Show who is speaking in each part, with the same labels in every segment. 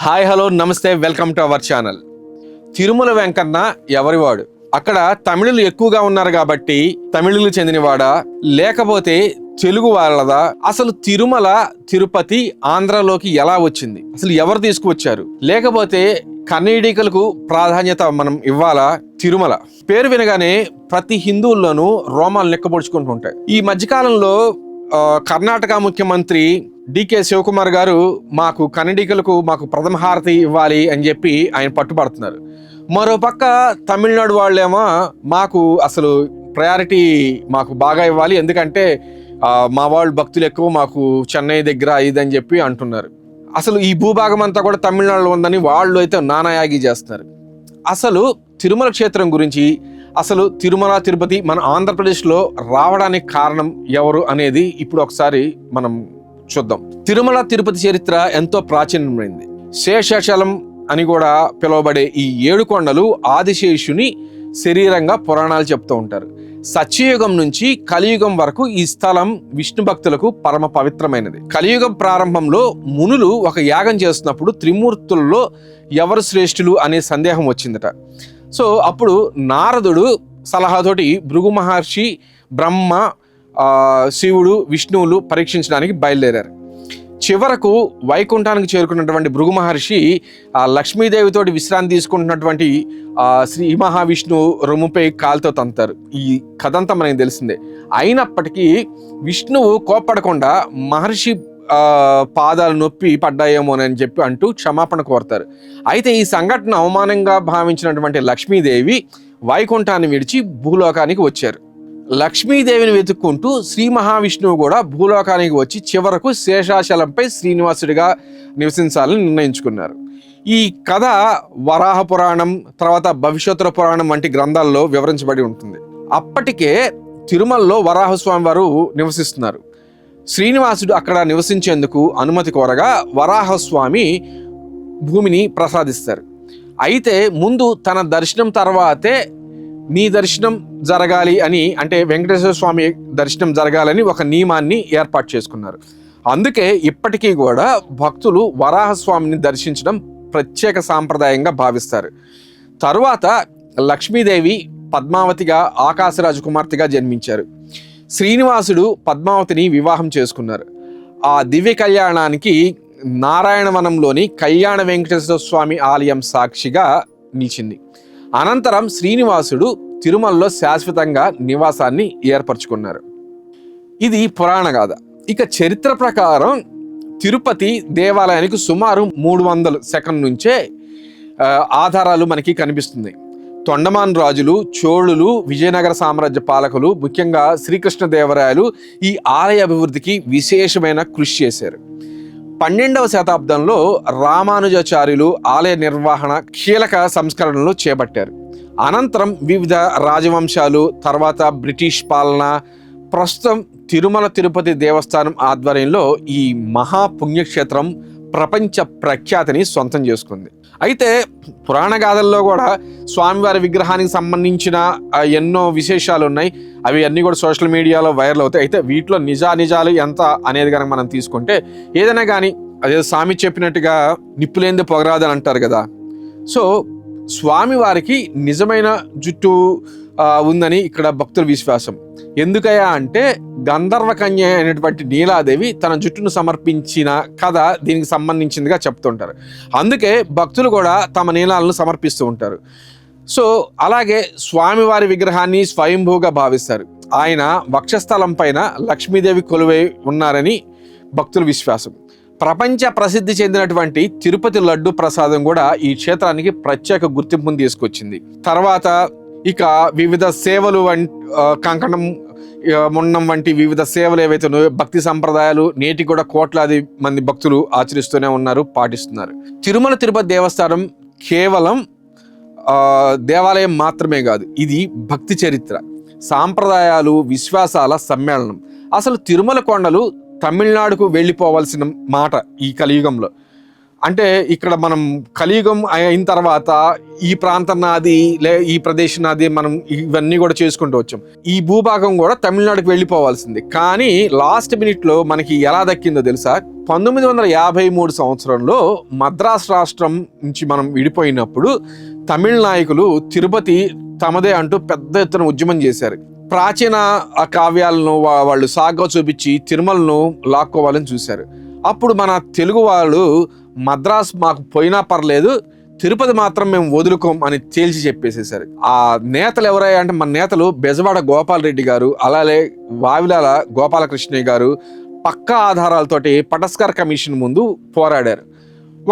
Speaker 1: Hi hello నమస్తే, welcome to our channel. Tirumala Venkanna ఎవరివాడు? అక్కడ తమిళులు ఎక్కువగా ఉన్నారు కాబట్టి తమిళులు చెందినవాడా, లేకపోతే తెలుగు వాళ్ళదా? అసలు తిరుమల తిరుపతి ఆంధ్రలోకి ఎలా వచ్చింది? అసలు ఎవరు తీసుకువచ్చారు? లేకపోతే కన్నడీకులకు ప్రాధాన్యత మనం ఇవ్వాలా? తిరుమల పేరు వినగానే ప్రతి హిందువుల్లోనూ రోమాలు లెక్కపొడుచుకుంటూ ఉంటాయి. ఈ మధ్యకాలంలో కర్ణాటక ముఖ్యమంత్రి డికే శివకుమార్ గారు మాకు కన్నడీకులకు ప్రథమ హారతి ఇవ్వాలి అని చెప్పి ఆయన పట్టుబడుతున్నారు. మరోపక్క తమిళనాడు వాళ్ళేమో మాకు అసలు ప్రయారిటీ మాకు బాగా ఇవ్వాలి, ఎందుకంటే మా వాళ్ళు భక్తులు ఎక్కువ, మాకు చెన్నై దగ్గర ఇదని చెప్పి అంటున్నారు. అసలు ఈ భూభాగం అంతా కూడా తమిళనాడులో ఉందని వాళ్ళు అయితే నానాయాగి చేస్తున్నారు. అసలు తిరుమల క్షేత్రం గురించి, అసలు తిరుమల తిరుపతి మన ఆంధ్రప్రదేశ్లో రావడానికి కారణం ఎవరు అనేది ఇప్పుడు ఒకసారి మనం చూద్దాం. తిరుమల తిరుపతి చరిత్ర ఎంతో ప్రాచీనమైంది. శేషాచలం అని కూడా పిలువబడే ఈ 7 కొండలు ఆదిశేషుని శరీరంగా పురాణాలు చెప్తూ ఉంటారు. సత్యయుగం నుంచి కలియుగం వరకు ఈ స్థలం విష్ణు భక్తులకు పరమ పవిత్రమైనది. కలియుగం ప్రారంభంలో మునులు ఒక యాగం చేస్తున్నప్పుడు త్రిమూర్తుల్లో ఎవరు శ్రేష్ఠులు అనే సందేహం వచ్చిందట. సో అప్పుడు నారదుడు సలహాతోటి భృగు మహర్షి, బ్రహ్మ, శివుడు, విష్ణువులు పరీక్షించడానికి బయలుదేరారు. చివరకు వైకుంఠానికి చేరుకున్నటువంటి భృగు మహర్షి లక్ష్మీదేవితోటి విశ్రాంతి తీసుకుంటున్నటువంటి శ్రీ మహావిష్ణువు రొమ్ముపై కాలుతో తంతారు. ఈ కథంతా మనకి తెలిసిందే. అయినప్పటికీ విష్ణువు కోప్పడకుండా మహర్షి పాదాలు నొప్పి పడ్డాయేమోనని చెప్పి అంటూ క్షమాపణ కోరతారు. అయితే ఈ సంఘటన అవమానంగా భావించినటువంటి లక్ష్మీదేవి వైకుంఠాన్ని విడిచి భూలోకానికి వచ్చారు. లక్ష్మీదేవిని వెతుక్కుంటూ శ్రీ మహావిష్ణువు కూడా భూలోకానికి వచ్చి చివరకు శేషాచలంపై శ్రీనివాసుడిగా నివసించాలని నిర్ణయించుకున్నారు. ఈ కథ వరాహ పురాణం, తర్వాత భవిష్యోత్తర పురాణం వంటి గ్రంథాల్లో వివరించబడి ఉంటుంది. అప్పటికే తిరుమలలో వరాహస్వామి వారు నివసిస్తున్నారు. శ్రీనివాసుడు అక్కడ నివసించేందుకు అనుమతి కోరగా వరాహస్వామి భూమిని ప్రసాదిస్తారు. అయితే ముందు తన దర్శనం తర్వాతే నీ దర్శనం జరగాలి అని, అంటే వెంకటేశ్వర స్వామి దర్శనం జరగాలని ఒక నియమాన్ని ఏర్పాటు చేసుకున్నారు. అందుకే ఇప్పటికీ కూడా భక్తులు వరాహస్వామిని దర్శించడం ప్రత్యేక సాంప్రదాయంగా భావిస్తారు. తరువాత లక్ష్మీదేవి పద్మావతిగా, ఆకాశరాజు కుమార్తెగా జన్మించారు. శ్రీనివాసుడు పద్మావతిని వివాహం చేసుకున్నారు. ఆ దివ్య కళ్యాణానికి నారాయణవనంలోని కళ్యాణ వెంకటేశ్వర స్వామి ఆలయం సాక్షిగా నిలిచింది. అనంతరం శ్రీనివాసుడు తిరుమలలో శాశ్వతంగా నివాసాన్ని ఏర్పరచుకున్నారు. ఇది పురాణ గాథ. ఇక చరిత్ర ప్రకారం తిరుపతి దేవాలయానికి సుమారు 300 శకం నుంచే ఆధారాలు మనకి కనిపిస్తుంది. తొండమాన్ రాజులు, చోళులు, విజయనగర సామ్రాజ్య పాలకులు, ముఖ్యంగా శ్రీకృష్ణదేవరాయలు ఈ ఆలయ అభివృద్ధికి విశేషమైన కృషి చేశారు. 12వ శతాబ్దంలో రామానుజాచార్యులు ఆలయ నిర్వహణ కీలక సంస్కరణలు చేపట్టారు. అనంతరం వివిధ రాజవంశాలు, తర్వాత బ్రిటిష్ పాలన, ప్రస్తుతం తిరుమల తిరుపతి దేవస్థానం ఆధ్వర్యంలో ఈ మహాపుణ్యక్షేత్రం ప్రపంచ ప్రఖ్యాతిని సొంతం చేసుకుంది. అయితే పురాణ గాథల్లో కూడా స్వామివారి విగ్రహానికి సంబంధించిన ఎన్నో విశేషాలు ఉన్నాయి. అవి అన్నీ కూడా సోషల్ మీడియాలో వైరల్ అవుతాయి. అయితే వీటిలో నిజాలు ఎంత అనేది కనుక మనం తీసుకుంటే, ఏదైనా కానీ అదే స్వామి చెప్పినట్టుగా నిప్పులేంది పొగరాదు అని అంటారు కదా. సో స్వామివారికి నిజమైన జుట్టు ఉందని ఇక్కడ భక్తుల విశ్వాసం. ఎందుకయ్యా అంటే గంధర్వ కన్య అయినటువంటి నీలాదేవి తన జుట్టును సమర్పించిన కథ దీనికి సంబంధించిందిగా చెప్తుంటారు. అందుకే భక్తులు కూడా తమ నీలాలను సమర్పిస్తూ ఉంటారు. సో అలాగే స్వామివారి విగ్రహాన్ని స్వయంభూగా భావిస్తారు. ఆయన వక్షస్థలం పైన లక్ష్మీదేవి కొలువై ఉన్నారని భక్తుల విశ్వాసం. ప్రపంచ ప్రసిద్ధి చెందినటువంటి తిరుపతి లడ్డు ప్రసాదం కూడా ఈ క్షేత్రానికి ప్రత్యేక గుర్తింపును తీసుకొచ్చింది. తర్వాత ఇక వివిధ సేవలు కంకణం, ముండం వంటి వివిధ సేవలు ఏవైతే ఉన్నాయో, భక్తి సంప్రదాయాలు నేటి కూడా కోట్లాది మంది భక్తులు ఆచరిస్తూనే ఉన్నారు, పాటిస్తున్నారు. తిరుమల తిరుపతి దేవస్థానం కేవలం దేవాలయం మాత్రమే కాదు, ఇది భక్తి చరిత్ర, సాంప్రదాయాలు, విశ్వాసాల సమ్మేళనం. అసలు తిరుమల కొండలు తమిళనాడుకు వెళ్ళిపోవాల్సిన మాట ఈ కలియుగంలో. అంటే ఇక్కడ మనం కలియుగం అయిన తర్వాత ఈ ప్రాంతం నాది ఈ ప్రదేశం నాది, మనం ఇవన్నీ కూడా చేసుకుంటూ వచ్చాం. ఈ భూభాగం కూడా తమిళనాడుకి వెళ్ళిపోవాల్సింది. కానీ లాస్ట్ మినిట్ లో మనకి ఎలా దక్కిందో తెలుసా? 1953 సంవత్సరంలో మద్రాసు రాష్ట్రం నుంచి మనం విడిపోయినప్పుడు తమిళ నాయకులు తిరుపతి తమదే అంటూ పెద్ద ఎత్తున ఉద్యమం చేశారు. ప్రాచీన కావ్యాలను వాళ్ళు సాగ్గా చూపించి తిరుమలను లాక్కోవాలని చూశారు. అప్పుడు మన తెలుగు వాళ్ళు మద్రాసు మాకు పోయినా పర్లేదు, తిరుపతి మాత్రం మేము వదులుకోం అని తేల్చి చెప్పేసేసారు. ఆ నేతలు ఎవరయ్యా అంటే మన నేతలు బెజవాడ గోపాలరెడ్డి గారు, అలాగే వావిలాల గోపాలకృష్ణయ్య గారు పక్కా ఆధారాలతోటి పటస్కర్ కమిషన్ ముందు పోరాడారు.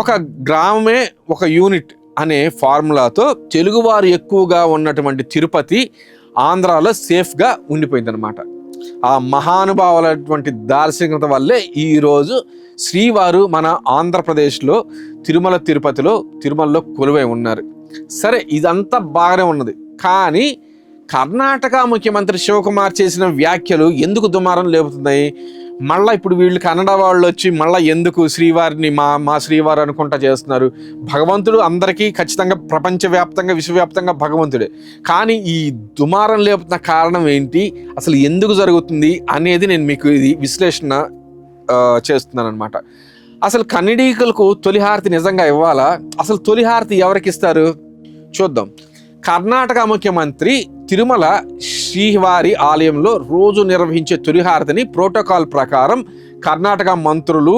Speaker 1: ఒక గ్రామమే ఒక యూనిట్ అనే ఫార్ములాతో తెలుగువారు ఎక్కువగా ఉన్నటువంటి తిరుపతి ఆంధ్రాలో సేఫ్గా ఉండిపోయిందనమాట. ఆ మహానుభావులైనటువంటి దార్శనికత వల్లే ఈరోజు శ్రీవారు మన ఆంధ్రప్రదేశ్లో తిరుమలలో కొలువై ఉన్నారు. సరే, ఇదంతా బాగానే ఉన్నది. కానీ కర్ణాటక ముఖ్యమంత్రి శివకుమార్ చేసిన వ్యాఖ్యలు ఎందుకు దుమారం లేపుతున్నాయి? మళ్ళీ ఇప్పుడు వీళ్ళు కన్నడ వాళ్ళు వచ్చి మళ్ళీ ఎందుకు శ్రీవారిని మా శ్రీవారు అనుకుంటా చేస్తున్నారు? భగవంతుడు అందరికీ ఖచ్చితంగా ప్రపంచవ్యాప్తంగా విశ్వవ్యాప్తంగా భగవంతుడే. కానీ ఈ దుమారం లేపుతున్న కారణం ఏంటి, అసలు ఎందుకు జరుగుతుంది అనేది నేను మీకు ఇది విశ్లేషణ చేస్తున్నాను అనమాట. అసలు కన్నడీకులకు తొలిహారతి నిజంగా ఇవ్వాలా? అసలు తొలిహారతి ఎవరికి ఇస్తారు చూద్దాం. కర్ణాటక ముఖ్యమంత్రి తిరుమల శ్రీవారి ఆలయంలో రోజు నిర్వహించే తొలిహారతిని ప్రోటోకాల్ ప్రకారం కర్ణాటక మంత్రులు,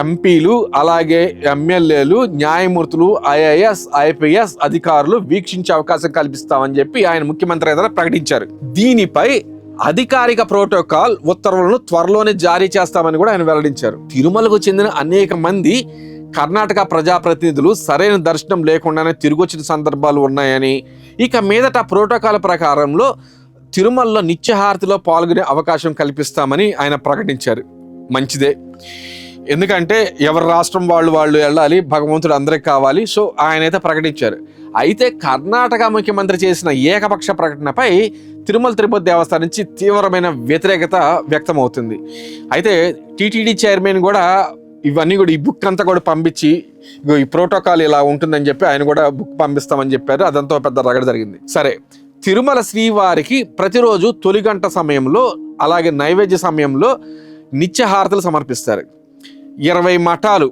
Speaker 1: ఎంపీలు, అలాగే ఎమ్మెల్యేలు, న్యాయమూర్తులు, ఐఏఎస్, ఐపీఎస్ అధికారులు వీక్షించే అవకాశం కల్పిస్తామని చెప్పి ఆయన ముఖ్యమంత్రి ఏదైనా ప్రకటించారు. దీనిపై అధికారిక ప్రోటోకాల్ ఉత్తర్వులను త్వరలోనే జారీ చేస్తామని కూడా ఆయన వెల్లడించారు. తిరుమలకు చెందిన అనేక మంది కర్ణాటక ప్రజాప్రతినిధులు సరైన దర్శనం లేకుండానే తిరిగొచ్చిన సందర్భాలు ఉన్నాయని, ఇక మీదట ప్రోటోకాల్ ప్రకారంలో తిరుమలలో నిత్యహారతిలో పాల్గొనే అవకాశం కల్పిస్తామని ఆయన ప్రకటించారు. మంచిదే, ఎందుకంటే ఎవరి రాష్ట్రం వాళ్ళు వెళ్ళాలి, భగవంతుడు అందరికి కావాలి. సో ఆయన అయితే ప్రకటించారు. అయితే కర్ణాటక ముఖ్యమంత్రి చేసిన ఏకపక్ష ప్రకటనపై తిరుపతి దేవస్థానం నుంచి తీవ్రమైన వ్యతిరేకత వ్యక్తమవుతుంది. అయితే టీటీడీ చైర్మన్ కూడా ఇవన్నీ కూడా ఈ బుక్ అంతా కూడా పంపించి ఈ ప్రోటోకాల్ ఇలా ఉంటుందని చెప్పి ఆయన కూడా బుక్ పంపిస్తామని చెప్పారు. అదంతా పెద్ద రగడ జరిగింది. సరే, తిరుమల శ్రీవారికి ప్రతిరోజు తొలి గంట సమయంలో అలాగే నైవేద్య సమయంలో నిత్యహారతులు సమర్పిస్తారు. 20 మఠాలు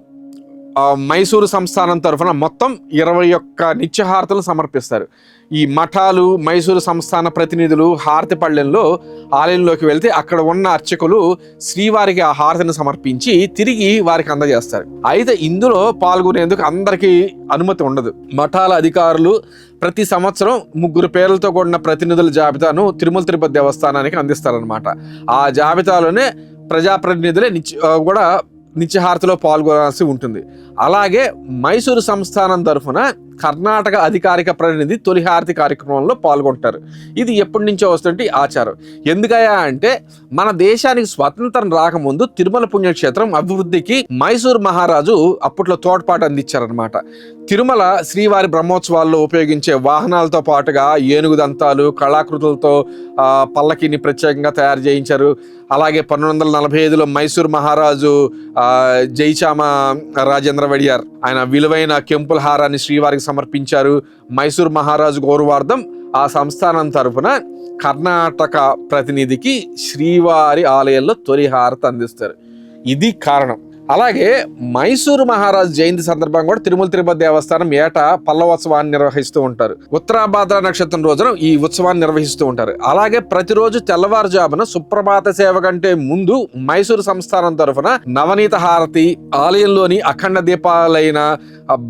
Speaker 1: మైసూరు సంస్థానం తరఫున మొత్తం 21 నిత్యహారతులు సమర్పిస్తారు. ఈ మఠాలు, మైసూరు సంస్థాన ప్రతినిధులు హారతి పళ్ళెంలో ఆలయంలోకి వెళ్తే అక్కడ ఉన్న అర్చకులు శ్రీవారికి ఆ హారతిని సమర్పించి తిరిగి వారికి అందజేస్తారు. అయితే ఇందులో పాల్గొనేందుకు అందరికీ అనుమతి ఉండదు. మఠాల అధికారులు ప్రతి సంవత్సరం 3 పేర్లతో కూడిన ప్రతినిధుల జాబితాను తిరుపతి దేవస్థానానికి అందిస్తారనమాట. ఆ జాబితాలోనే ప్రజాప్రతినిధులే కూడా నిత్యహారతిలో పాల్గొనాల్సి ఉంటుంది. అలాగే మైసూరు సంస్థానం తరఫున కర్ణాటక అధికారిక ప్రతినిధి తొలిహారతి కార్యక్రమంలో పాల్గొంటారు. ఇది ఎప్పటి నుంచో వస్తుంటే ఆచారం. ఎందుకయ్యా అంటే మన దేశానికి స్వాతంత్రం రాకముందు తిరుమల పుణ్యక్షేత్రం అభివృద్ధికి మైసూరు మహారాజు అప్పట్లో తోడ్పాటు అందించారనమాట. తిరుమల శ్రీవారి బ్రహ్మోత్సవాల్లో ఉపయోగించే వాహనాలతో పాటుగా ఏనుగు దంతాలు, కళాకృతులతో పల్లకిని ప్రత్యేకంగా తయారు చేయించారు. అలాగే 1245లో మైసూరు మహారాజు జైచామ రాజేంద్ర వడియార్ ఆయన విలువైన కెంపుల హారాన్ని శ్రీవారికి సమర్పించారు. మైసూరు మహారాజు గౌరవార్థం ఆ సంస్థానం తరఫున కర్ణాటక ప్రతినిధికి శ్రీవారి ఆలయంలో తొలి హారతి అందిస్తారు. ఇది కారణం. అలాగే మైసూరు మహారాజు జయంతి సందర్భంగా కూడా తిరుపతి దేవస్థానం ఏటా పల్లవోత్సవాన్ని నిర్వహిస్తూ ఉంటారు. ఉత్తరాభాద్ర నక్షత్రం రోజున ఈ ఉత్సవాన్ని నిర్వహిస్తూ ఉంటారు. అలాగే ప్రతిరోజు తెల్లవారుజామున సుప్రభాత సేవ కంటే ముందు మైసూరు సంస్థానం తరఫున నవనీత హారతి, ఆలయంలోని అఖండ దీపాలైన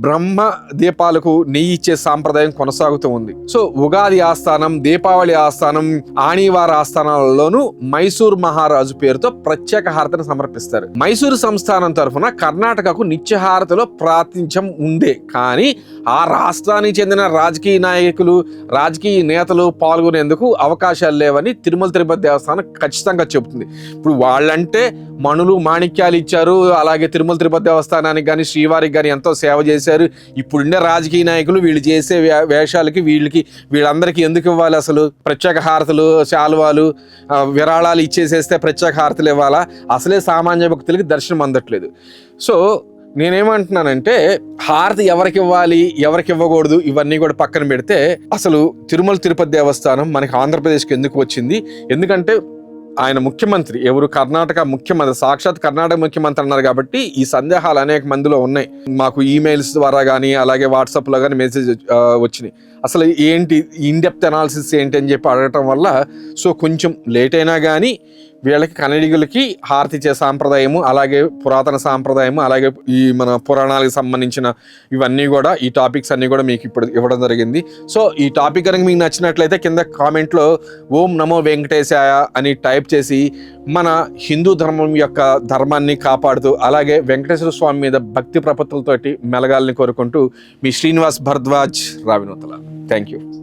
Speaker 1: బ్రహ్మ దీపాలకు నెయ్యి ఇచ్చే సాంప్రదాయం కొనసాగుతూ ఉంది. సో ఉగాది ఆస్థానం, దీపావళి ఆస్థానం, ఆణివార ఆస్థానాలలోనూ మైసూరు మహారాజు పేరుతో ప్రత్యేక హారతిని సమర్పిస్తారు. మైసూరు సంస్థానం తరఫున కర్ణాటకకు నిత్యహారతిలో ప్రాతినిధ్యం ఉండే, కానీ ఆ రాష్ట్రానికి చెందిన రాజకీయ నాయకులు, రాజకీయ నేతలు పాల్గొనేందుకు అవకాశాలు లేవని తిరుపతి దేవస్థానం ఖచ్చితంగా చెబుతుంది. ఇప్పుడు వాళ్ళంటే మణులు, మాణిక్యాలు ఇచ్చారు. అలాగే తిరుపతి దేవస్థానానికి కానీ శ్రీవారికి కానీ ఎంతో సేవ చేశారు. ఇప్పుడుండే రాజకీయ నాయకులు వీళ్ళు చేసే వేషాలకి వీళ్ళందరికీ ఎందుకు ఇవ్వాలి? అసలు ప్రత్యేక హారతులు, శాలువాలు, విరాళాలు ఇచ్చేసేస్తే ప్రత్యేక హారతులు ఇవ్వాలా? అసలే సామాన్య భక్తులకి దర్శనం అందట్లేదు. సో నేనేమంటున్నానంటే హారతి ఎవరికి ఇవ్వాలి ఎవరికి ఇవ్వకూడదు ఇవన్నీ కూడా పక్కన పెడితే అసలు తిరుమల తిరుపతి దేవస్థానం మనకి ఆంధ్రప్రదేశ్కి ఎందుకు వచ్చింది? ఎందుకంటే ఆయన ముఖ్యమంత్రి ఎవరు? కర్ణాటక ముఖ్యమంత్రి, సాక్షాత్ కర్ణాటక ముఖ్యమంత్రి అన్నారు కాబట్టి ఈ సందేహాలు అనేక మందిలో ఉన్నాయి. మాకు ఈమెయిల్స్ ద్వారా కానీ అలాగే వాట్సాప్లో కానీ మెసేజ్ వచ్చినాయి. అసలు ఏంటి ఇన్డెప్త్ అనాలిసిస్ ఏంటి అని చెప్పి అడగటం వల్ల సో కొంచెం లేట్ అయినా కానీ వీళ్ళకి కన్నడిగులకి హారతి ఇచ్చే సాంప్రదాయము, అలాగే పురాతన సాంప్రదాయము, అలాగే ఈ మన పురాణాలకు సంబంధించిన ఇవన్నీ కూడా ఈ టాపిక్స్ అన్నీ కూడా మీకు ఇప్పుడు ఇవ్వడం జరిగింది. సో ఈ టాపిక్ కనుక మీకు నచ్చినట్లయితే కింద కామెంట్లో ఓం నమో వెంకటేశాయ అని టైప్ చేసి మన హిందూ ధర్మం యొక్క ధర్మాన్ని కాపాడుతూ అలాగే వెంకటేశ్వర స్వామి మీద భక్తి ప్రపత్తులతోటి మెలగాలని కోరుకుంటూ మీ శ్రీనివాస్ భరద్వాజ్ రావినూతల. Thank you.